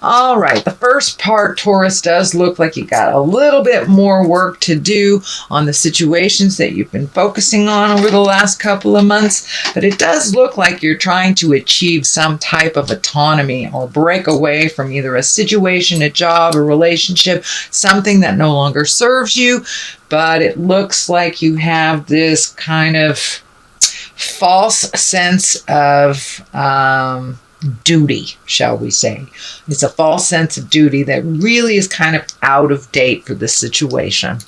All right, the first part, Taurus, does look like you got a little bit more work to do on the situations that you've been focusing on over the last couple of months, but it does look like you're trying to achieve some type of autonomy or break away from either a situation, a job, a relationship, something that no longer serves you, but it looks like you have this kind of false sense of duty, shall we say. It's a false sense of duty that really is kind of out of date for this situation.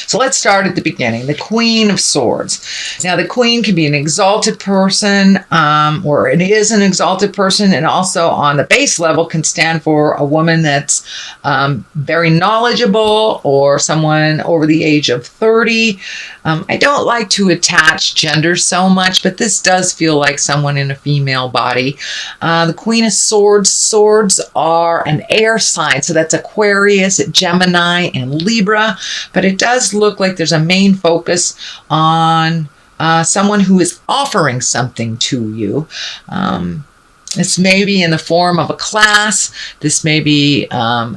So let's start at the beginning. The Queen of Swords. Now, the Queen can be an exalted person, or it is an exalted person, and also on the base level can stand for a woman that's very knowledgeable or someone over the age of 30. I don't like to attach gender so much, but this does feel like someone in a female body. The Queen of Swords. Swords are an air sign, so that's Aquarius, Gemini, and Libra, but it does look like there's a main focus on someone who is offering something to you. This may be in the form of a class. This may be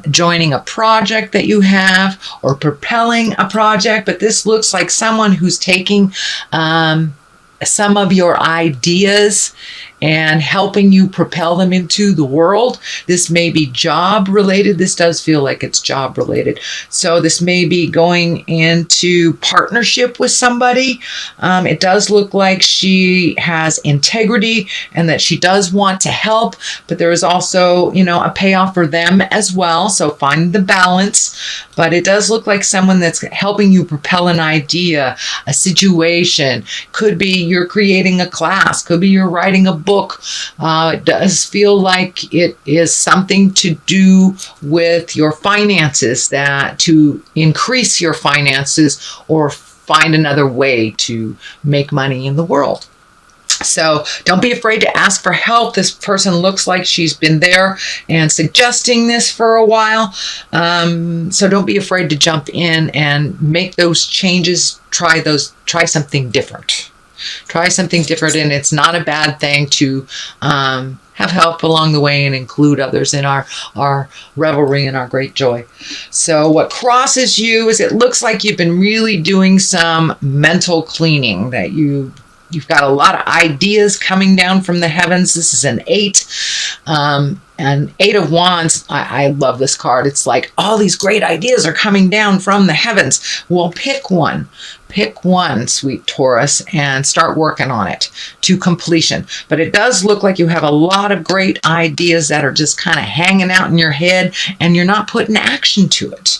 joining a project that you have or propelling a project, but this looks like someone who's taking some of your ideas and helping you propel them into the world. This may be job related. This does feel like it's job related. So this may be going into partnership with somebody. It does look like she has integrity and that she does want to help, but there is also, a payoff for them as well. So find the balance, but it does look like someone that's helping you propel an idea, a situation. Could be you're creating a class, could be you're writing a book. It does feel like it is something to do with your finances, that to increase your finances or find another way to make money in the world. So don't be afraid to ask for help. This person looks like she's been there and suggesting this for a while. So don't be afraid to jump in and make those changes. Try something different. Try something different, and it's not a bad thing to have help along the way and include others in our revelry and our great joy. So what crosses you is it looks like you've been really doing some mental cleaning, that you've got a lot of ideas coming down from the heavens. This is an 8. And 8 of Wands, I love this card. It's like all these great ideas are coming down from the heavens. Well, pick one. Pick one, sweet Taurus, and start working on it to completion. But it does look like you have a lot of great ideas that are just kind of hanging out in your head, and you're not putting action to it.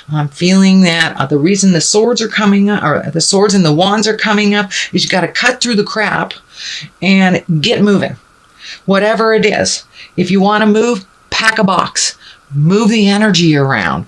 I'm feeling that the reason the swords are coming up, or the swords and the wands are coming up, is you got to cut through the crap and get moving. Whatever it is. If you want to move, pack a box. Move the energy around.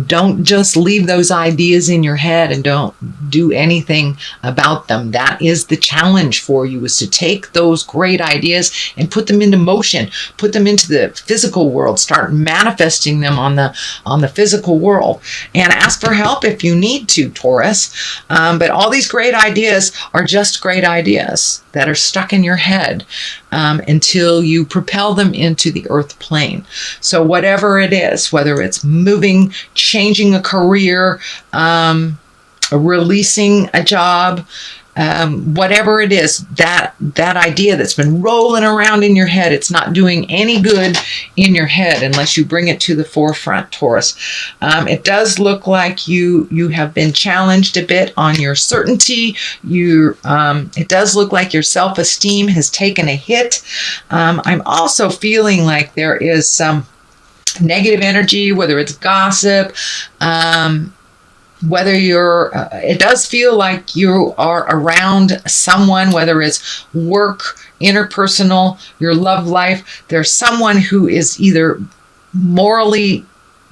Don't just leave those ideas in your head and don't do anything about them. That is the challenge for you, is to take those great ideas and put them into motion, put them into the physical world, start manifesting them on the physical world, and ask for help if you need to, Taurus. But all these great ideas are just great ideas that are stuck in your head until you propel them into the earth plane. So whatever it is, whether it's moving, changing a career, releasing a job, whatever it is, that idea that's been rolling around in your head, it's not doing any good in your head unless you bring it to the forefront, Taurus. It does look like you have been challenged a bit on your certainty. It does look like your self-esteem has taken a hit. I'm also feeling like there is some negative energy, whether it's gossip, whether it does feel like you are around someone, whether it's work, interpersonal, your love life, there's someone who is either morally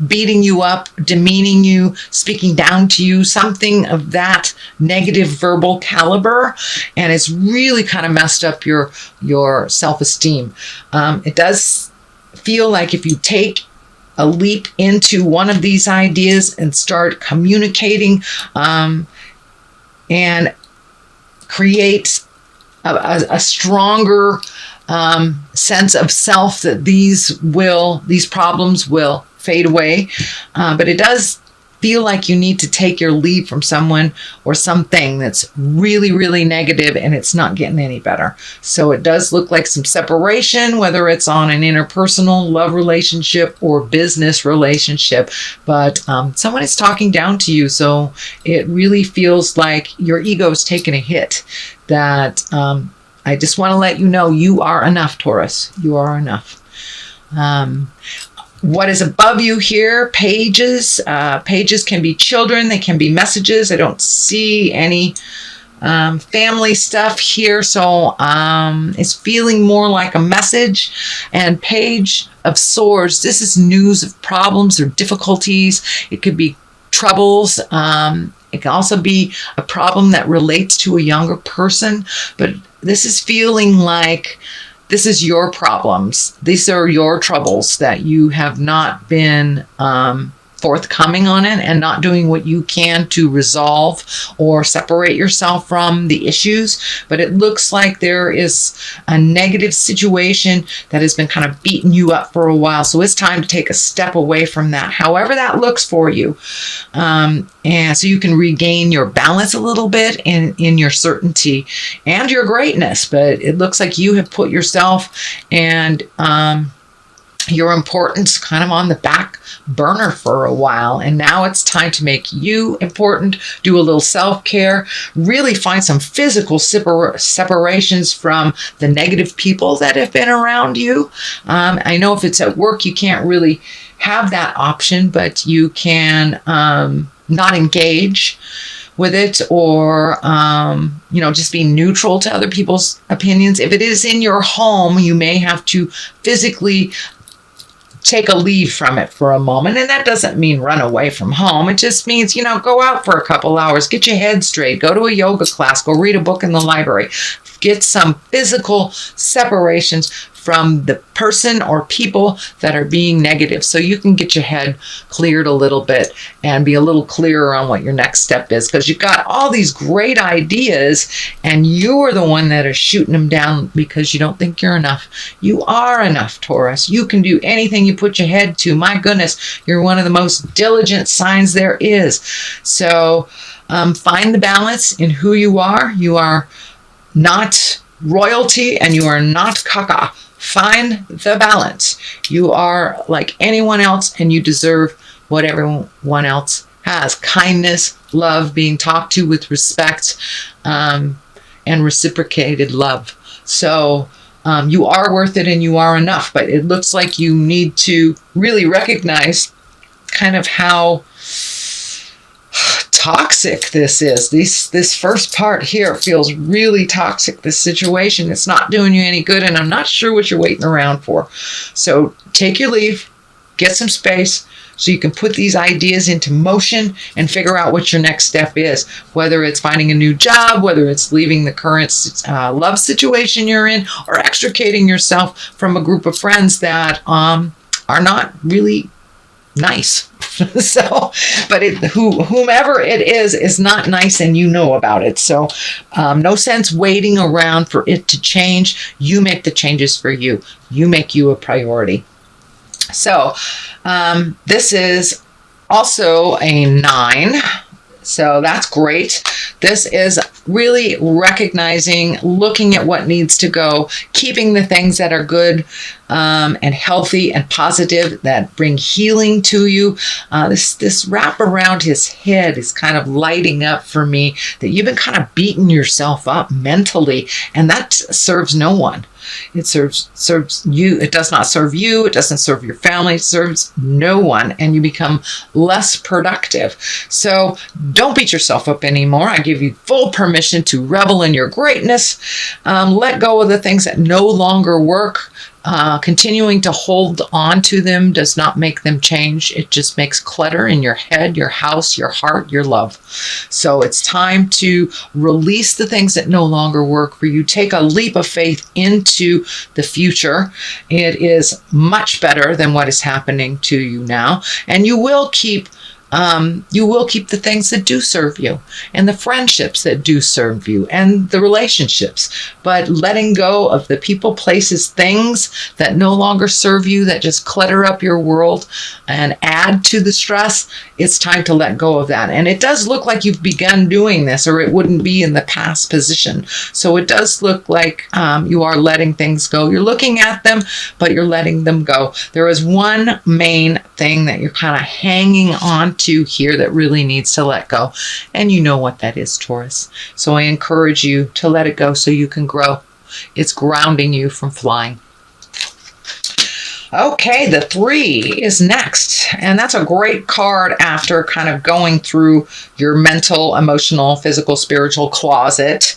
beating you up, demeaning you, speaking down to you, something of that negative verbal caliber, and it's really kind of messed up your self-esteem. It does feel like if you take a leap into one of these ideas and start communicating and create a stronger sense of self that these problems will fade away. But it does feel like you need to take your leave from someone or something that's really, really negative, and it's not getting any better. So it does look like some separation, whether it's on an interpersonal love relationship or business relationship. But someone is talking down to you. So it really feels like your ego is taking a hit. That I just want to let you know you are enough, Taurus. You are enough. What is above you here? Pages. Pages can be children. They can be messages. I don't see any family stuff here. So it's feeling more like a message. And Page of Swords. This is news of problems or difficulties. It could be troubles. It can also be a problem that relates to a younger person. But this is feeling like this is your problems. These are your troubles that you have not been forthcoming on it and not doing what you can to resolve or separate yourself from the issues. But it looks like there is a negative situation that has been kind of beating you up for a while. So it's time to take a step away from that, however that looks for you. And so you can regain your balance a little bit in your certainty and your greatness. But it looks like you have put yourself and your importance kind of on the back burner for a while, and now it's time to make you important. Do a little self-care, really find some physical separations from the negative people that have been around you. I know if it's at work you can't really have that option, but you can not engage with it, or just be neutral to other people's opinions. If it is in your home, you may have to physically take a leave from it for a moment. And that doesn't mean run away from home. It just means, go out for a couple hours, get your head straight, go to a yoga class, go read a book in the library, get some physical separations from the person or people that are being negative, so you can get your head cleared a little bit and be a little clearer on what your next step is, because you've got all these great ideas and you're the one that is shooting them down because you don't think you're enough. You are enough, Taurus. You can do anything you put your head to. My goodness, you're one of the most diligent signs there is. So find the balance in who you are. You are not royalty and you are not caca. Find the balance. You are like anyone else and you deserve what everyone else has. Kindness, love, being talked to with respect, and reciprocated love. So you are worth it and you are enough, but it looks like you need to really recognize kind of how toxic this is. This first part here feels really toxic, this situation. It's not doing you any good, and I'm not sure what you're waiting around for. So take your leave, get some space, so you can put these ideas into motion and figure out what your next step is, whether it's finding a new job, whether it's leaving the current love situation you're in, or extricating yourself from a group of friends that are not really nice. So, but whomever it is not nice, and you know about it. So no sense waiting around for it to change. You make the changes for you. You make you a priority. So this is also a 9. So that's great. This is really recognizing, looking at what needs to go, keeping the things that are good and healthy and positive, that bring healing to you. This wrap around his head is kind of lighting up for me, that you've been kind of beating yourself up mentally, and that serves no one. It serves you. It does not serve you. It doesn't serve your family. It serves no one, and you become less productive. So don't beat yourself up anymore. I give you full permission to revel in your greatness. Let go of the things that no longer work. Continuing to hold on to them does not make them change. It just makes clutter in your head, your house, your heart, your love. So it's time to release the things that no longer work for you. Take a leap of faith into the future. It is much better than what is happening to you now. And you will keep You will keep the things that do serve you and the friendships that do serve you and the relationships. But letting go of the people, places, things that no longer serve you, that just clutter up your world and add to the stress, it's time to let go of that. And it does look like you've begun doing this, or it wouldn't be in the past position. So it does look like you are letting things go. You're looking at them, but you're letting them go. There is one main thing that you're kind of hanging on to here that really needs to let go. And you know what that is, Taurus. So I encourage you to let it go so you can grow. It's grounding you from flying. Okay, the 3 is next, and that's a great card after kind of going through your mental, emotional, physical, spiritual closet.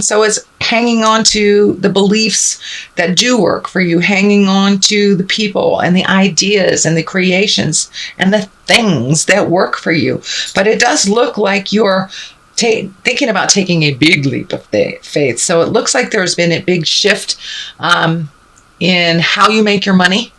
So it's hanging on to the beliefs that do work for you, hanging on to the people and the ideas and the creations and the things that work for you. But it does look like you're thinking about taking a big leap of faith. So it looks like there's been a big shift in how you make your money,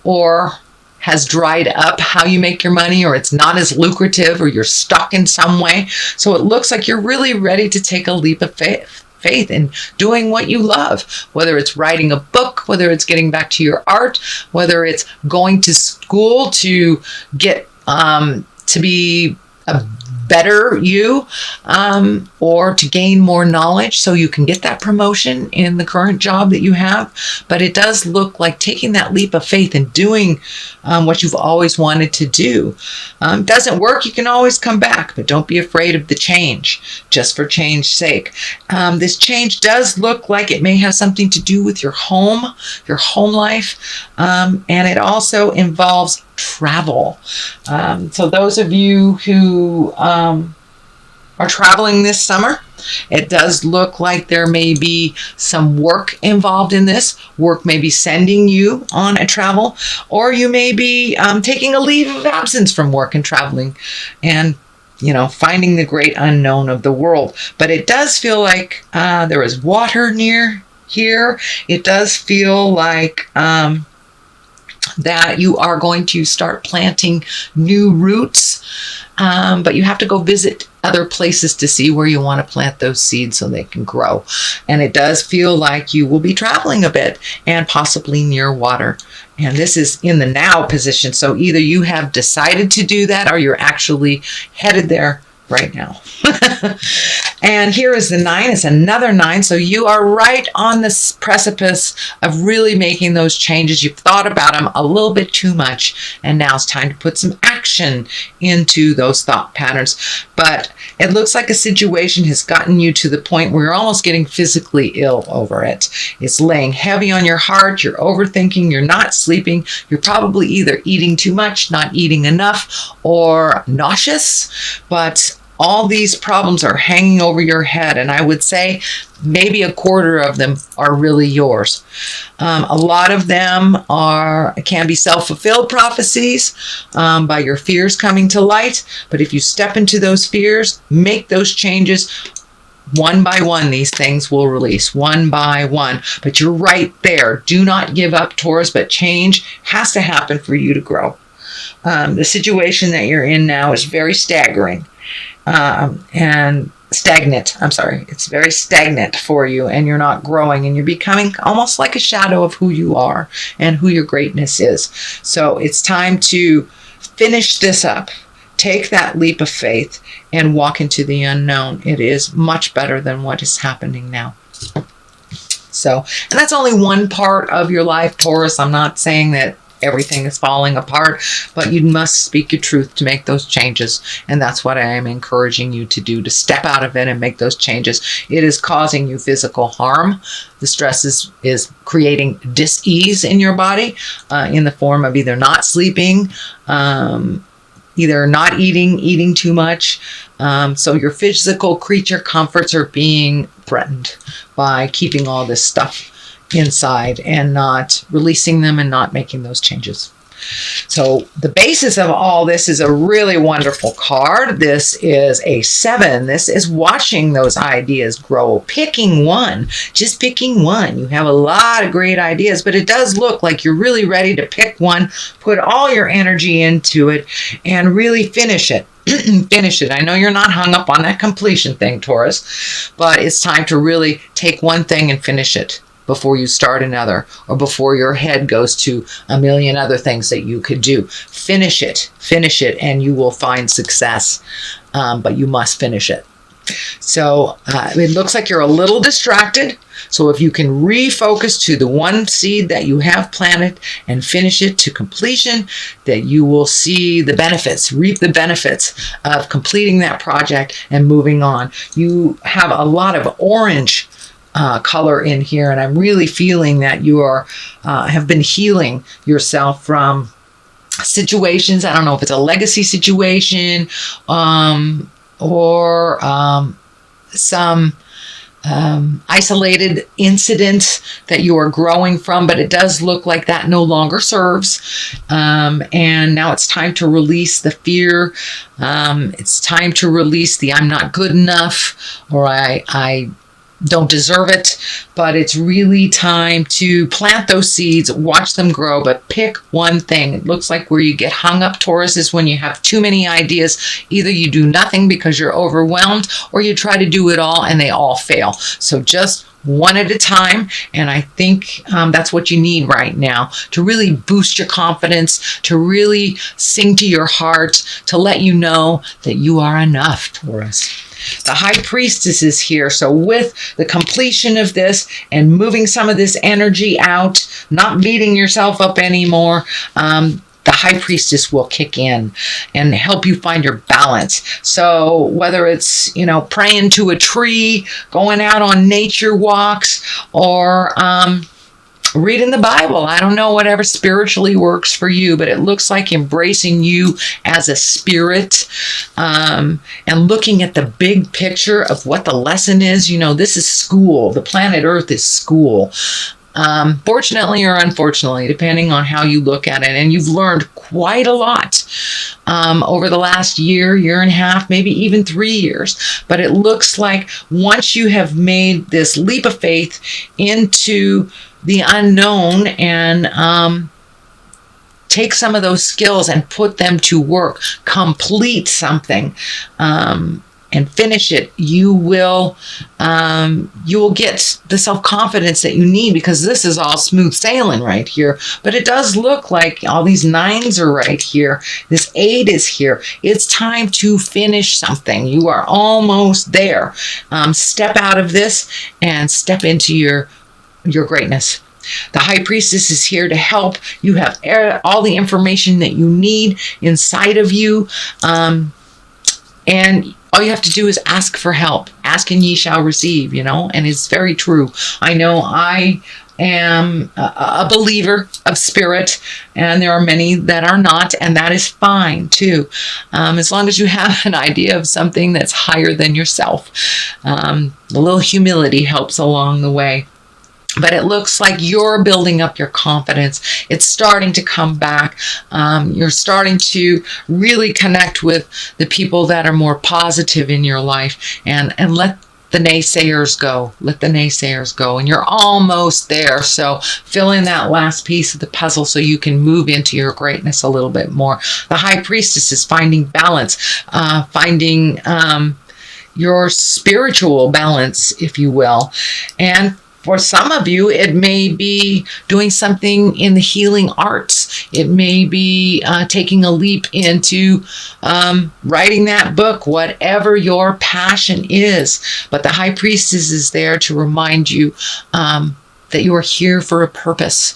or has dried up how you make your money, or it's not as lucrative, or you're stuck in some way. So it looks like you're really ready to take a leap of faith in doing what you love, whether it's writing a book, whether it's getting back to your art, whether it's going to school to get to be a better you, or to gain more knowledge so you can get that promotion in the current job that you have. But it does look like taking that leap of faith and doing what you've always wanted to do. Doesn't work, you can always come back, but don't be afraid of the change just for change's sake. This change does look like it may have something to do with your home life, and it also involves travel. So those of you who are traveling this summer, it does look like there may be some work involved in this. Work may be sending you on a travel, or you may be taking a leave of absence from work and traveling and finding the great unknown of the world. But it does feel like there is water near here. It does feel like that you are going to start planting new roots, but you have to go visit other places to see where you want to plant those seeds so they can grow. And it does feel like you will be traveling a bit and possibly near water. And this is in the now position. So either you have decided to do that, or you're actually headed there right now. And here is the 9. It's another 9. So you are right on this precipice of really making those changes. You've thought about them a little bit too much, and now it's time to put some action into those thought patterns. But it looks like a situation has gotten you to the point where you're almost getting physically ill over it. It's laying heavy on your heart. You're overthinking. You're not sleeping. You're probably either eating too much, not eating enough, or nauseous. But all these problems are hanging over your head, and I would say maybe a quarter of them are really yours. A lot of them can be self-fulfilled prophecies by your fears coming to light. But if you step into those fears, make those changes, one by one, these things will release, one by one. But you're right there. Do not give up, Taurus, but change has to happen for you to grow. The situation that you're in now is very staggering. And stagnant. It's very stagnant for you, and you're not growing, and you're becoming almost like a shadow of who you are and who your greatness is. So it's time to finish this up. Take that leap of faith and walk into the unknown. It is much better than what is happening now. So, and that's only one part of your life, Taurus. I'm not saying that everything is falling apart, but you must speak your truth to make those changes. And that's what I am encouraging you to do, to step out of it and make those changes. It is causing you physical harm. The stress is creating dis-ease in your body in the form of either not sleeping, either not eating too much. So your physical creature comforts are being threatened by keeping all this stuff inside and not releasing them and not making those changes. So the basis of all this is a really wonderful card. This is a 7. This is watching those ideas grow, picking one, just picking one. You have a lot of great ideas, but it does look like you're really ready to pick one, put all your energy into it, and really finish it. Finish it. I know you're not hung up on that completion thing, Taurus, but it's time to really take one thing and finish it before you start another, or before your head goes to a million other things that you could do. Finish it, and you will find success, but you must finish it. So it looks like you're a little distracted. So if you can refocus to the one seed that you have planted and finish it to completion, that you will see the benefits, reap the benefits of completing that project and moving on. You have a lot of orange color in here, and I'm really feeling that you are have been healing yourself from situations. I don't know if it's a legacy situation or some isolated incident that you are growing from, but it does look like that no longer serves. And now it's time to release the fear. It's time to release the I'm not good enough, or I don't deserve it, but it's really time to plant those seeds, watch them grow, but pick one thing. It looks like where you get hung up, Taurus, is when you have too many ideas. Either you do nothing because you're overwhelmed, or you try to do it all and they all fail. So just one at a time, and I think that's what you need right now to really boost your confidence, to really sing to your heart, to let you know that you are enough, Taurus. The High Priestess is here. So with the completion of this and moving some of this energy out, not beating yourself up anymore, the High Priestess will kick in and help you find your balance. So whether it's, praying to a tree, going out on nature walks, or reading the Bible, I don't know, whatever spiritually works for you, but it looks like embracing you as a spirit, and looking at the big picture of what the lesson is. This is school. The planet Earth is school. Fortunately or unfortunately, depending on how you look at it. And you've learned quite a lot over the last year and a half, maybe even 3 years. But it looks like once you have made this leap of faith into the unknown and take some of those skills and put them to work, complete something, and finish it, you will get the self-confidence that you need, because this is all smooth sailing right here. But it does look like all these 9s are right here. This 8 is here. It's time to finish something. You are almost there. Step out of this and step into your greatness. The High Priestess is here to help. You have all the information that you need inside of you. And all you have to do is ask for help. Ask and ye shall receive, and it's very true. I know I am a believer of spirit, and there are many that are not, and that is fine too. As long as you have an idea of something that's higher than yourself. A little humility helps along the way. But it looks like you're building up your confidence. It's starting to come back. You're starting to really connect with the people that are more positive in your life, and let the naysayers go. Let the naysayers go. And you're almost there. So fill in that last piece of the puzzle so you can move into your greatness a little bit more. The High Priestess is finding balance, finding your spiritual balance, if you will. And for some of you, it may be doing something in the healing arts. It may be taking a leap into writing that book, whatever your passion is. But the High Priestess is there to remind you that you are here for a purpose.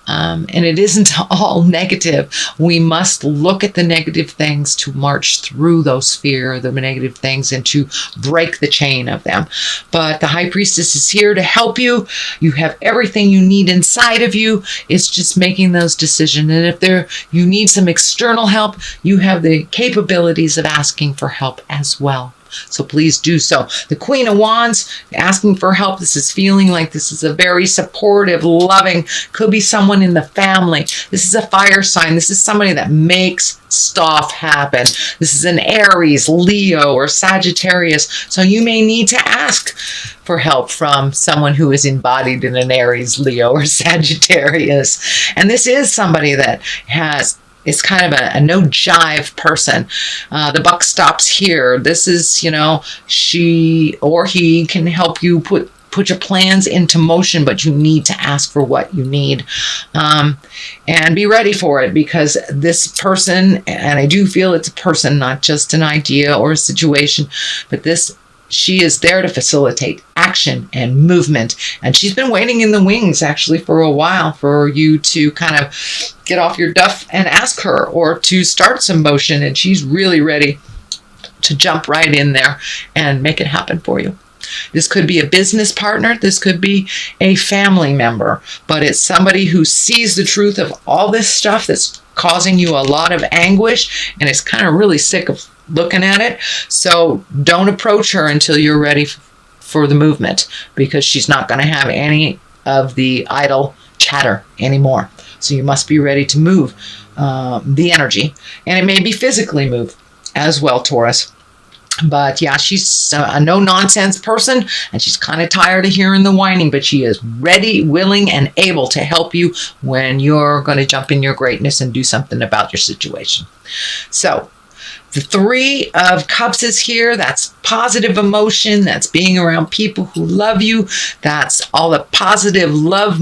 And it isn't all negative. We must look at the negative things to march through those fear, the negative things, and to break the chain of them. But the High Priestess is here to help you. You have everything you need inside of you. It's just making those decisions. And if you need some external help, you have the capabilities of asking for help as well. So please do so. The Queen of Wands, asking for help. This is feeling like this is a very supportive, loving, could be someone in the family. This is a fire sign. This is somebody that makes stuff happen. This is an Aries, Leo, or Sagittarius. So you may need to ask for help from someone who is embodied in an Aries, Leo, or Sagittarius. And this is somebody that is kind of a no jive person. The buck stops here. This is, she or he can help you put your plans into motion, but you need to ask for what you need, and be ready for it, because this person, and I do feel it's a person, not just an idea or a situation, but she is there to facilitate action and movement. And she's been waiting in the wings actually for a while for you to kind of get off your duff and ask her, or to start some motion. And she's really ready to jump right in there and make it happen for you. This could be a business partner. This could be a family member, but it's somebody who sees the truth of all this stuff that's causing you a lot of anguish and is kind of really sick of looking at it. So don't approach her until you're ready for the movement, because she's not going to have any of the idle chatter anymore. So you must be ready to move the energy, and it may be physically move as well, Taurus. But yeah, she's a no-nonsense person, and she's kind of tired of hearing the whining, but she is ready, willing, and able to help you when you're going to jump in your greatness and do something about your situation. So the Three of Cups is here. That's positive emotion. That's being around people who love you. That's all the positive love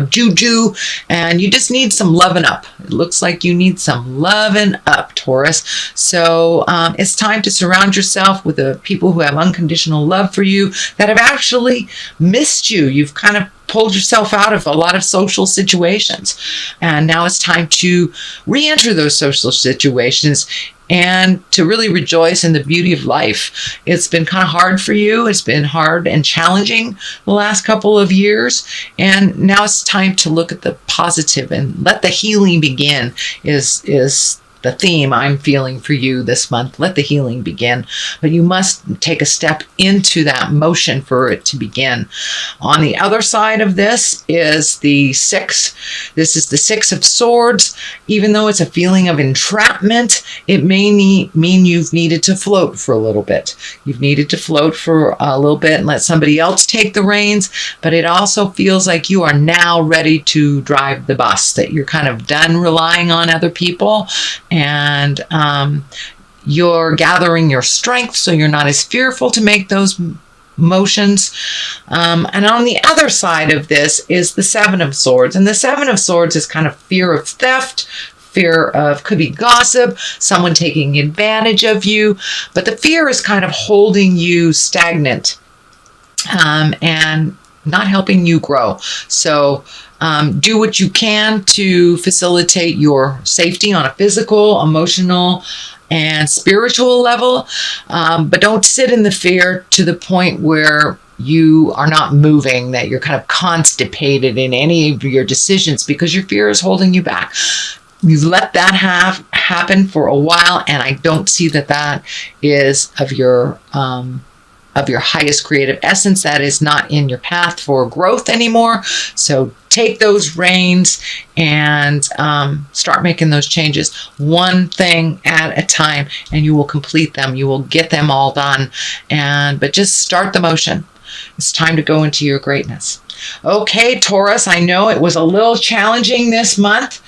juju. And you just need some loving up. It looks like you need some loving up, Taurus. So it's time to surround yourself with the people who have unconditional love for you, that have actually missed you. You've kind of pulled yourself out of a lot of social situations. And now it's time to re-enter those social situations and to really rejoice in the beauty of life. It's been kind of hard for you. It's been hard and challenging the last couple of years. And now it's time to look at the positive and let the healing begin is the theme I'm feeling for you this month. Let the healing begin. But you must take a step into that motion for it to begin. On the other side of this is the Six. This is the Six of Swords. Even though it's a feeling of entrapment, it may mean you've needed to float for a little bit. You've needed to float for a little bit and let somebody else take the reins. But it also feels like you are now ready to drive the bus, that you're kind of done relying on other people, and you're gathering your strength, so you're not as fearful to make those motions. And on the other side of this is the Seven of Swords. And the Seven of Swords is kind of fear of theft, fear of, could be gossip, someone taking advantage of you. But the fear is kind of holding you stagnant and not helping you grow. So do what you can to facilitate your safety on a physical, emotional, and spiritual level. But don't sit in the fear to the point where you are not moving, that you're kind of constipated in any of your decisions because your fear is holding you back. You've let that happen for a while, and I don't see that is of your highest creative essence. That is not in your path for growth anymore. So take those reins and start making those changes, one thing at a time, and you will complete them. You will get them all done. But just start the motion. It's time to go into your greatness. Okay, Taurus, I know it was a little challenging this month,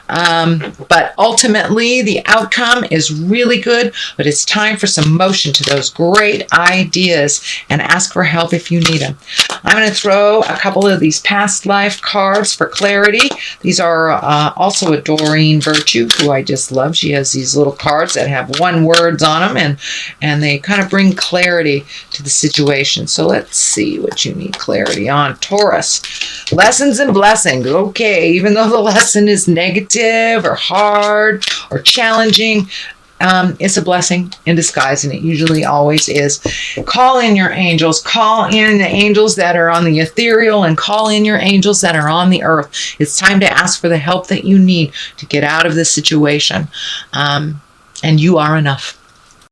but ultimately the outcome is really good. But it's time for some motion to those great ideas, and ask for help if you need them. I'm going to throw a couple of these past life cards for clarity. These are also a Doreen Virtue, who I just love. She has these little cards that have one words on them, and they kind of bring clarity to the situation. So let's see what you need clarity on, Taurus. Lessons and blessings. Okay, even though the lesson is negative or hard or challenging, it's a blessing in disguise, and it usually always is. Call in your angels. Call in the angels that are on the ethereal, and call in your angels that are on the earth. It's time to ask for the help that you need to get out of this situation. And you are enough.